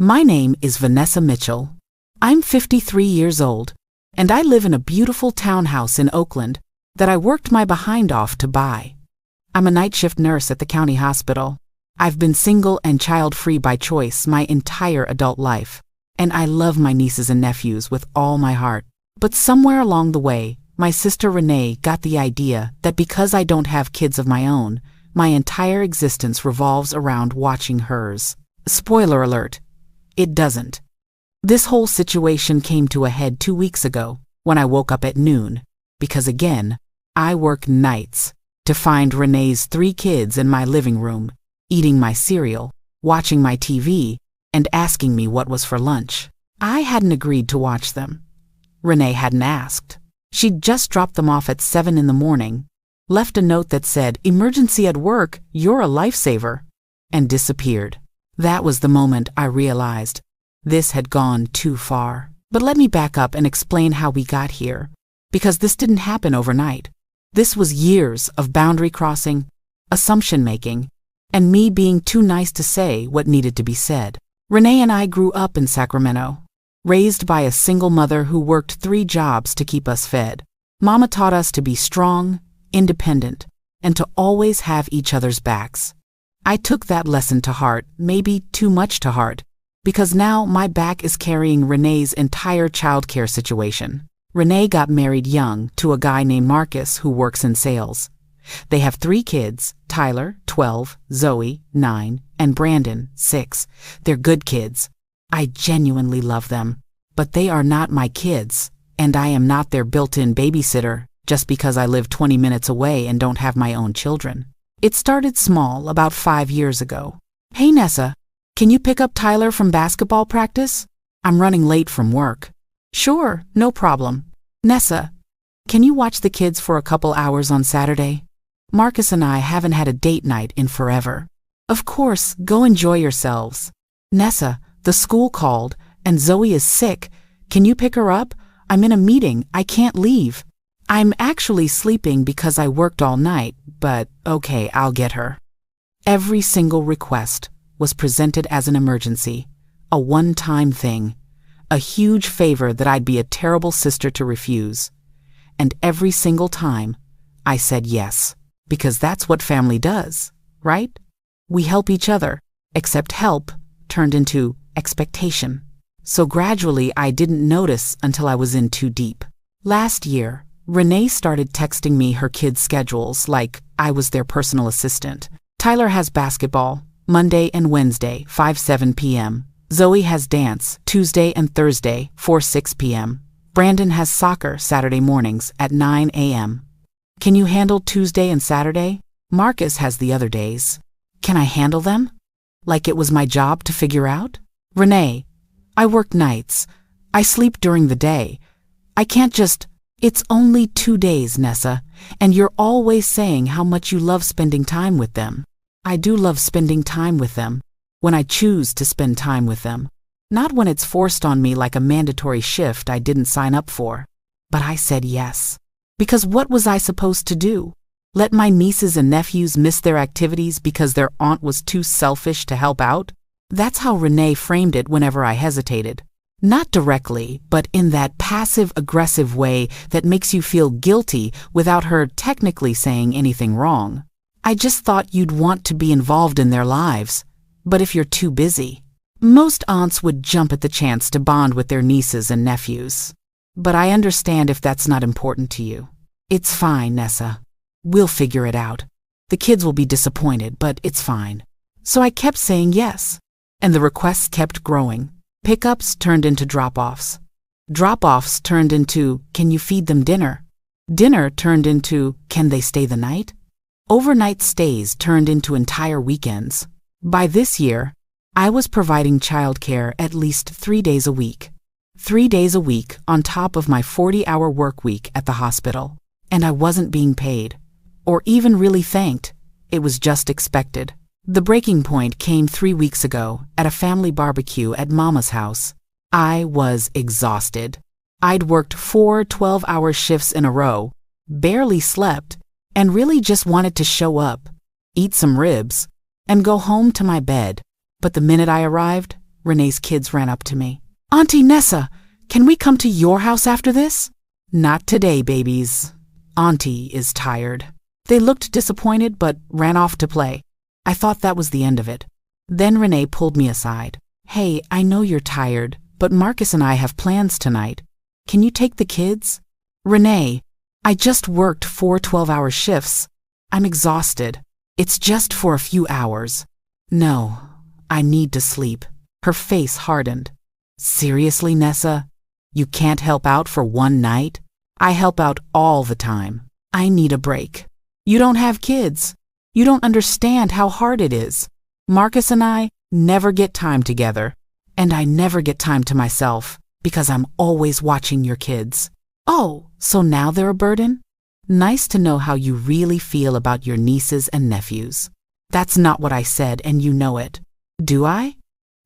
My name is Vanessa Mitchell. I'm 53 years old, and I live in a beautiful townhouse in Oakland that I worked my behind off to buy. I'm a night shift nurse at the county hospital. I've been single and child-free by choice my entire adult life, and I love my nieces and nephews with all my heart. But somewhere along the way, my sister Renee got the idea that because I don't have kids of my own, my entire existence revolves around watching hers. Spoiler alert, it doesn't. This whole situation came to a head 2 weeks ago when I woke up at noon, because again, I work nights, to find Renee's 3 kids in my living room, eating my cereal, watching my TV, and asking me what was for lunch. I hadn't agreed to watch them. Renee hadn't asked. She'd just dropped them off at 7 in the morning, left a note that said, "Emergency at work, you're a lifesaver," and disappeared. That was the moment I realized this had gone too far. But let me back up and explain how we got here, because this didn't happen overnight. This was years of boundary crossing, assumption making, and me being too nice to say what needed to be said. Renee and I grew up in Sacramento, raised by a single mother who worked 3 jobs to keep us fed. Mama taught us to be strong, independent, and to always have each other's backs. I took that lesson to heart, maybe too much to heart, because now my back is carrying Renee's entire childcare situation. Renee got married young to a guy named Marcus who works in sales. They have 3 kids, Tyler, 12, Zoe, 9, and Brandon, 6. They're good kids. I genuinely love them. But they are not my kids, and I am not their built-in babysitter just because I live 20 minutes away and don't have my own children. It started small about 5 years ago. "Hey Nessa, can you pick up Tyler from basketball practice? I'm running late from work." "Sure, no problem." "Nessa, can you watch the kids for a couple hours on Saturday? Marcus and I haven't had a date night in forever." "Of course, go enjoy yourselves." "Nessa, the school called, and Zoe is sick. Can you pick her up? I'm in a meeting, I can't leave." "I'm actually sleeping because I worked all night, but okay, I'll get her." Every single request was presented as an emergency, a one-time thing, a huge favor that I'd be a terrible sister to refuse. And every single time, I said yes, because that's what family does, right? We help each other, except help turned into expectation. So gradually I didn't notice until I was in too deep. Last year, Renee started texting me her kids' schedules like I was their personal assistant. Tyler has basketball, Monday and Wednesday, 5-7 p.m. Zoe has dance, Tuesday and Thursday, 4-6 p.m. Brandon has soccer Saturday mornings at 9 a.m. "Can you handle Tuesday and Saturday?" Marcus has the other days. Can I handle them? Like it was my job to figure out? "Renee, I work nights. I sleep during the day. I can't just..." "It's only 2 days, Nessa, and you're always saying how much you love spending time with them." I do love spending time with them, when I choose to spend time with them. Not when it's forced on me like a mandatory shift I didn't sign up for. But I said yes. Because what was I supposed to do? Let my nieces and nephews miss their activities because their aunt was too selfish to help out? That's how Renee framed it whenever I hesitated. Not directly, but in that passive-aggressive way that makes you feel guilty without her technically saying anything wrong. "I just thought you'd want to be involved in their lives, but if you're too busy." Most aunts would jump at the chance to bond with their nieces and nephews. But I understand if that's not important to you. "It's fine, Nessa. We'll figure it out. The kids will be disappointed, but it's fine." So I kept saying yes, and the requests kept growing. Pickups turned into drop-offs. Drop-offs turned into, "Can you feed them dinner?" Dinner turned into, "Can they stay the night?" Overnight stays turned into entire weekends. By this year, I was providing childcare at least 3 days a week. 3 days a week on top of my 40-hour work week at the hospital. And I wasn't being paid, or even really thanked. It was just expected. The breaking point came 3 weeks ago at a family barbecue at Mama's house. I was exhausted. I'd worked 4 12-hour shifts in a row, barely slept, and really just wanted to show up, eat some ribs, and go home to my bed. But the minute I arrived, Renee's kids ran up to me. Auntie Nessa, can we come to your house after this? Not today, babies. Auntie is tired. They looked disappointed but ran off to play. I thought that was the end of it. Then Renee pulled me aside. Hey, I know you're tired, but Marcus and I have plans tonight. Can you take the kids? Renee, I just worked 4 12-hour shifts. I'm exhausted. It's just for a few hours. No, I need to sleep. Her face hardened. Seriously, Nessa? You can't help out for one night? I help out all the time. I need a break. You don't have kids. You don't understand how hard it is. Marcus and I never get time together. And I never get time to myself because I'm always watching your kids. Oh, so now they're a burden? Nice to know how you really feel about your nieces and nephews. That's not what I said, and you know it. Do I?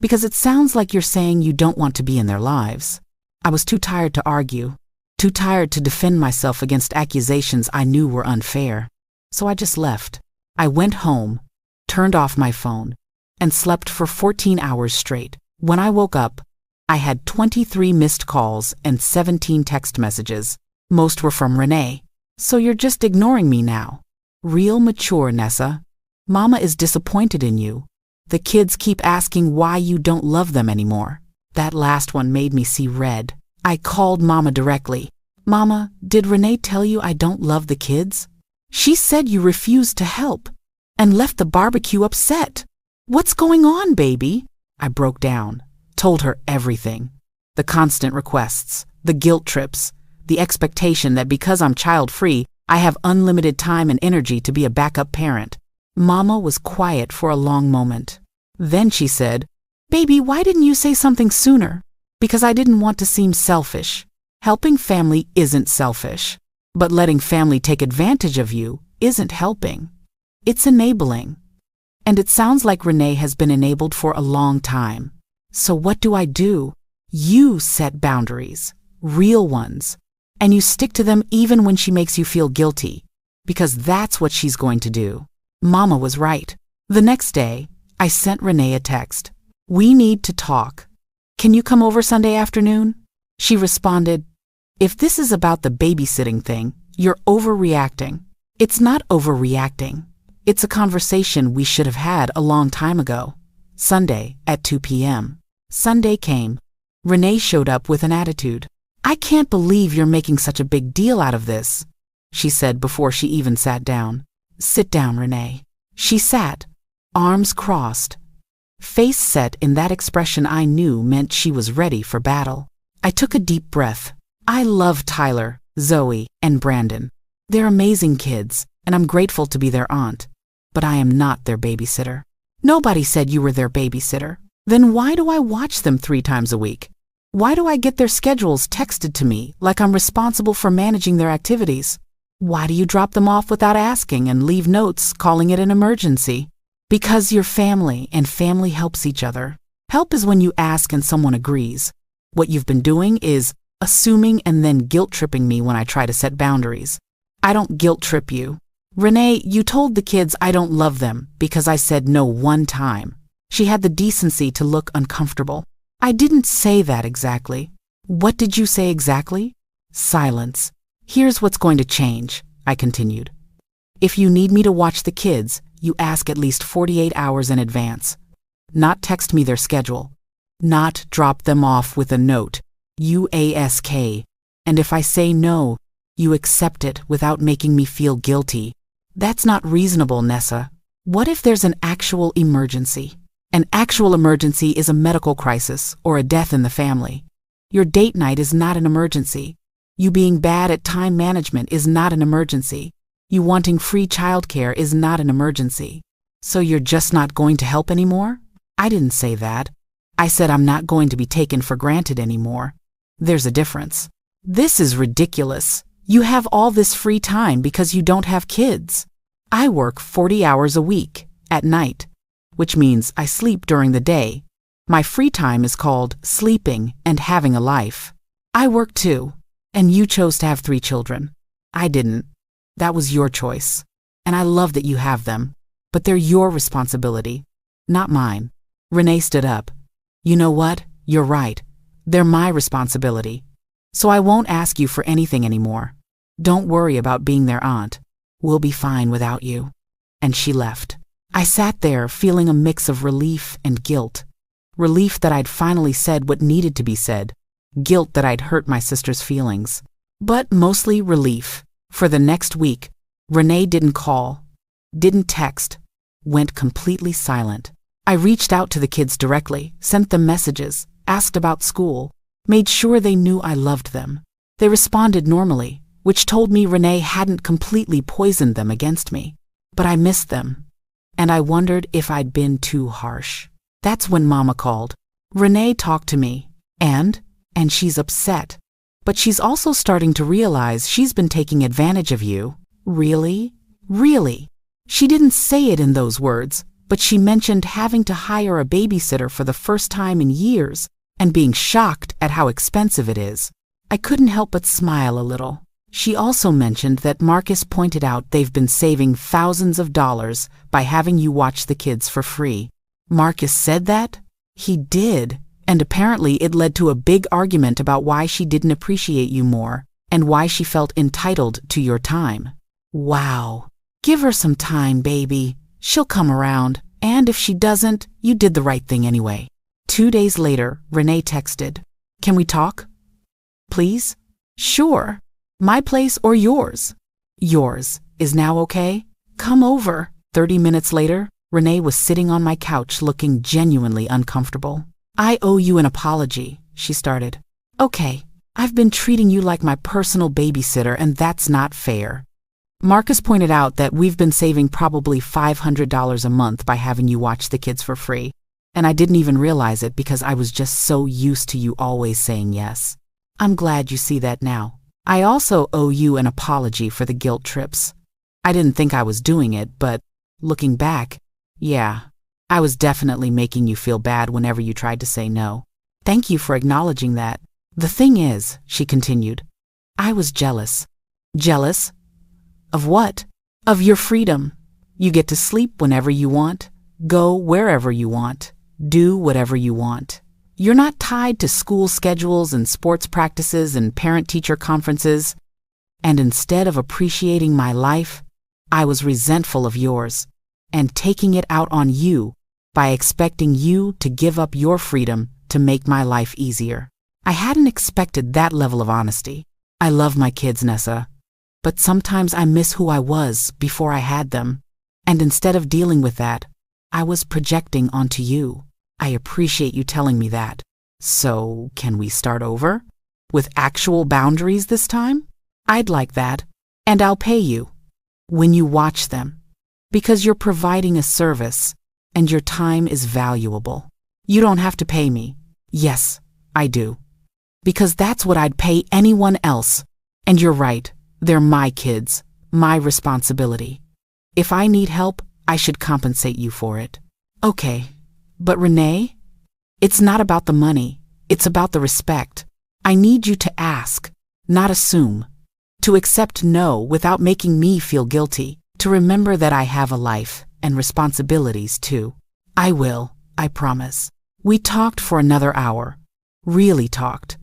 Because it sounds like you're saying you don't want to be in their lives. I was too tired to argue, too tired to defend myself against accusations I knew were unfair. So I just left. I went home, turned off my phone, and slept for 14 hours straight. When I woke up, I had 23 missed calls and 17 text messages. Most were from Renee. So you're just ignoring me now. Real mature, Nessa. Mama is disappointed in you. The kids keep asking why you don't love them anymore. That last one made me see red. I called Mama directly. Mama, did Renee tell you I don't love the kids? She said you refused to help and left the barbecue upset. What's going on, baby? I broke down, told her everything. The constant requests, the guilt trips, the expectation that because I'm child-free, I have unlimited time and energy to be a backup parent. Mama was quiet for a long moment. Then she said, Baby, why didn't you say something sooner? Because I didn't want to seem selfish. Helping family isn't selfish. But letting family take advantage of you isn't helping. It's enabling. And it sounds like Renee has been enabled for a long time. So what do? You set boundaries, real ones, and you stick to them even when she makes you feel guilty, because that's what she's going to do. Mama was right. The next day, I sent Renee a text. We need to talk. Can you come over Sunday afternoon? She responded, If this is about the babysitting thing, you're overreacting. It's not overreacting. It's a conversation we should have had a long time ago. Sunday at 2 p.m. Sunday came. Renee showed up with an attitude. I can't believe you're making such a big deal out of this, she said before she even sat down. Sit down, Renee. She sat, arms crossed, face set in that expression I knew meant she was ready for battle. I took a deep breath. I love Tyler, Zoe, and Brandon. They're amazing kids, and I'm grateful to be their aunt. But I am not their babysitter. Nobody said you were their babysitter. Then why do I watch them 3 times a week? Why do I get their schedules texted to me like I'm responsible for managing their activities? Why do you drop them off without asking and leave notes calling it an emergency? Because you're family, and family helps each other. Help is when you ask and someone agrees. What you've been doing is assuming and then guilt-tripping me when I try to set boundaries. I don't guilt-trip you. Renee, you told the kids I don't love them because I said no one time. She had the decency to look uncomfortable. I didn't say that exactly. What did you say exactly? Silence. Here's what's going to change, I continued. If you need me to watch the kids, you ask at least 48 hours in advance. Not text me their schedule. Not drop them off with a note. You ask. And if I say no, you accept it without making me feel guilty. That's not reasonable, Nessa. What if there's an actual emergency? An actual emergency is a medical crisis or a death in the family. Your date night is not an emergency. You being bad at time management is not an emergency. You wanting free childcare is not an emergency. So you're just not going to help anymore? I didn't say that. I said I'm not going to be taken for granted anymore. There's a difference. This is ridiculous. You have all this free time because you don't have kids. I work 40 hours a week, at night, which means I sleep during the day. My free time is called sleeping and having a life. I work too, and you chose to have 3 children. I didn't. That was your choice. And I love that you have them, but they're your responsibility, not mine. Renee stood up. You know what? You're right. They're my responsibility. So I won't ask you for anything anymore. Don't worry about being their aunt. We'll be fine without you." And she left. I sat there feeling a mix of relief and guilt. Relief that I'd finally said what needed to be said. Guilt that I'd hurt my sister's feelings. But mostly relief. For the next week, Renee didn't call, didn't text, went completely silent. I reached out to the kids directly, sent them messages, asked about school, made sure they knew I loved them. They responded normally, which told me Renee hadn't completely poisoned them against me. But I missed them, and I wondered if I'd been too harsh. That's when Mama called. Renee talked to me, and she's upset. But she's also starting to realize she's been taking advantage of you. Really? Really? She didn't say it in those words, but she mentioned having to hire a babysitter for the first time in years and being shocked at how expensive it is. I couldn't help but smile a little. She also mentioned that Marcus pointed out they've been saving thousands of dollars by having you watch the kids for free. Marcus said that? He did, and apparently it led to a big argument about why she didn't appreciate you more and why she felt entitled to your time. Wow. Give her some time, baby. She'll come around, and if she doesn't, you did the right thing anyway. 2 days later, Renee texted, "Can we talk? Please?" "Sure. My place or yours?" "Yours. Is now okay? Come over." 30 minutes later, Renee was sitting on my couch looking genuinely uncomfortable. "I owe you an apology," she started. "Okay, I've been treating you like my personal babysitter, and that's not fair. Marcus pointed out that we've been saving probably $500 a month by having you watch the kids for free, and I didn't even realize it because I was just so used to you always saying yes. I'm glad you see that now. I also owe you an apology for the guilt trips. I didn't think I was doing it, but looking back, yeah, I was definitely making you feel bad whenever you tried to say no. Thank you for acknowledging that. The thing is," she continued, "I was jealous." "Jealous? Of what?" "Of your freedom. You get to sleep whenever you want, go wherever you want, do whatever you want. You're not tied to school schedules and sports practices and parent-teacher conferences. And instead of appreciating my life, I was resentful of yours and taking it out on you by expecting you to give up your freedom to make my life easier. I hadn't expected that level of honesty. I love my kids, Nessa, but sometimes I miss who I was before I had them. And instead of dealing with that, I was projecting onto you. I appreciate you telling me that. So, can we start over? With actual boundaries this time? I'd like that. And I'll pay you when you watch them, because you're providing a service and your time is valuable. You don't have to pay me. Yes, I do. Because that's what I'd pay anyone else. And you're right, they're my kids, my responsibility. If I need help, I should compensate you for it. Okay, but Renee, it's not about the money, it's about the respect. I need you to ask, not assume. To accept no without making me feel guilty. To remember that I have a life and responsibilities too. I will, I promise. We talked for another hour. Really talked.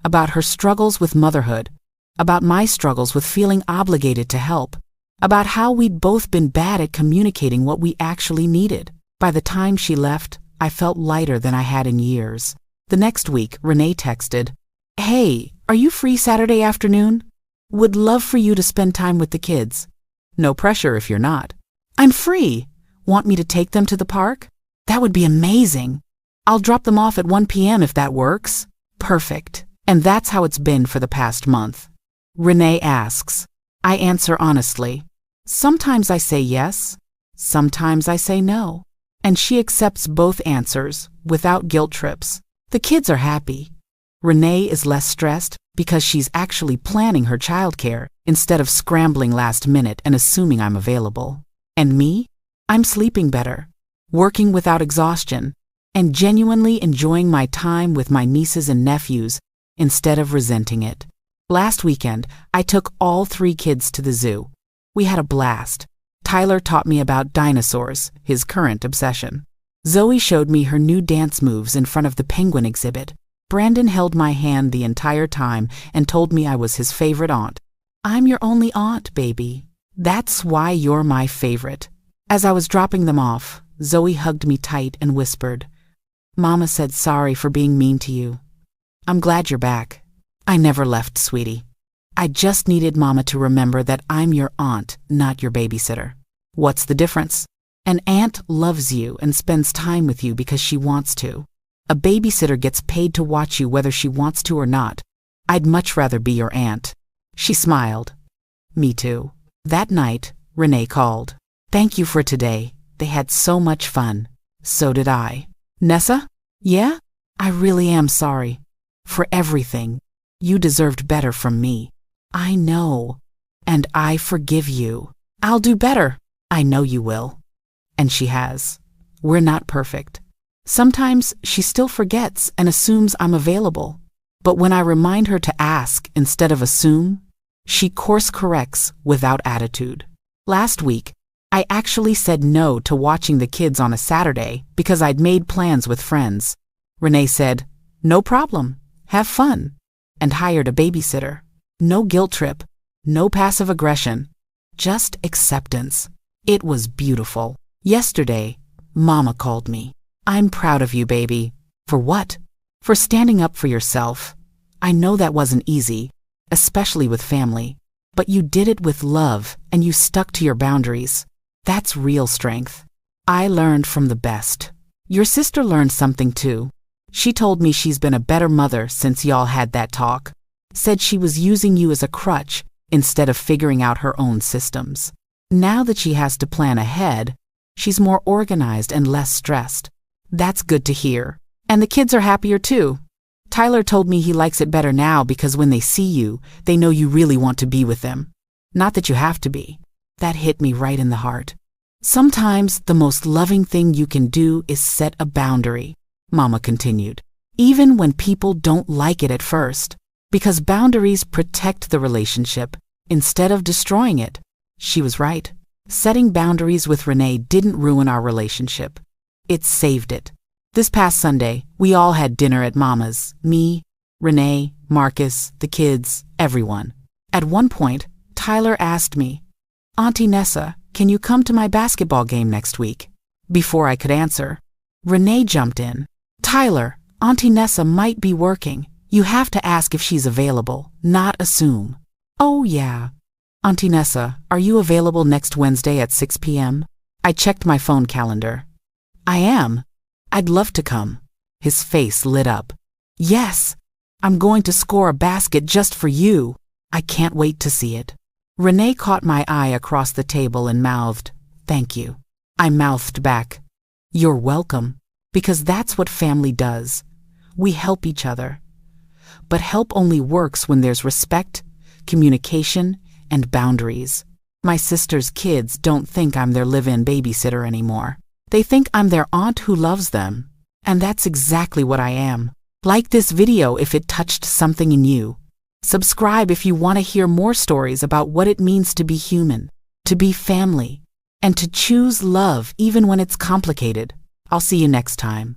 About her struggles with motherhood. About my struggles with feeling obligated to help. About how we'd both been bad at communicating what we actually needed. By the time she left, I felt lighter than I had in years. The next week, Renee texted, "Hey, are you free Saturday afternoon? Would love for you to spend time with the kids. No pressure if you're not." "I'm free. Want me to take them to the park?" "That would be amazing. I'll drop them off at 1 p.m. if that works." "Perfect." And that's how it's been for the past month. Renee asks. I answer honestly. Sometimes I say yes, sometimes I say no. And she accepts both answers without guilt trips. The kids are happy. Renee is less stressed because she's actually planning her childcare instead of scrambling last minute and assuming I'm available. And me? I'm sleeping better, working without exhaustion, and genuinely enjoying my time with my nieces and nephews instead of resenting it. Last weekend, I took all 3 kids to the zoo. We had a blast. Tyler taught me about dinosaurs, his current obsession. Zoe showed me her new dance moves in front of the penguin exhibit. Brandon held my hand the entire time and told me I was his favorite aunt. I'm your only aunt, baby. That's why you're my favorite. As I was dropping them off, Zoe hugged me tight and whispered, Mama said sorry for being mean to you. I'm glad you're back. I never left, sweetie. I just needed Mama to remember that I'm your aunt, not your babysitter. What's the difference? An aunt loves you and spends time with you because she wants to. A babysitter gets paid to watch you whether she wants to or not. I'd much rather be your aunt. She smiled. Me too. That night, Renee called. Thank you for today. They had so much fun. So did I. Nessa? Yeah? I really am sorry. For everything. You deserved better from me. I know. And I forgive you. I'll do better. I know you will. And she has. We're not perfect. Sometimes she still forgets and assumes I'm available. But when I remind her to ask instead of assume, she course corrects without attitude. Last week, I actually said no to watching the kids on a Saturday because I'd made plans with friends. Renee said, no problem, have fun, and hired a babysitter. No guilt trip, no passive aggression, just acceptance. It was beautiful. Yesterday, Mama called me. I'm proud of you, baby. For what? For standing up for yourself. I know that wasn't easy, especially with family, but you did it with love and you stuck to your boundaries. That's real strength. I learned from the best. Your sister learned something too. She told me she's been a better mother since y'all had that talk. Said she was using you as a crutch instead of figuring out her own systems. Now that she has to plan ahead, she's more organized and less stressed. That's good to hear. And the kids are happier too. Tyler told me he likes it better now because when they see you, they know you really want to be with them. Not that you have to be. That hit me right in the heart. Sometimes the most loving thing you can do is set a boundary, Mama continued, even when people don't like it at first, because boundaries protect the relationship instead of destroying it. She was right. Setting boundaries with Renee didn't ruin our relationship. It saved it. This past Sunday, we all had dinner at Mama's. Me, Renee, Marcus, the kids, everyone. At one point, Tyler asked me, Auntie Nessa, can you come to my basketball game next week? Before I could answer, Renee jumped in. Tyler, Auntie Nessa might be working. You have to ask if she's available, not assume. Oh yeah. Auntie Nessa, are you available next Wednesday at 6 p.m.? I checked my phone calendar. I am. I'd love to come. His face lit up. Yes, I'm going to score a basket just for you. I can't wait to see it. Renee caught my eye across the table and mouthed, thank you. I mouthed back, you're welcome, because that's what family does. We help each other. But help only works when there's respect, communication, and boundaries. My sister's kids don't think I'm their live-in babysitter anymore. They think I'm their aunt who loves them. And that's exactly what I am. Like this video if it touched something in you. Subscribe if you want to hear more stories about what it means to be human, to be family, and to choose love even when it's complicated. I'll see you next time.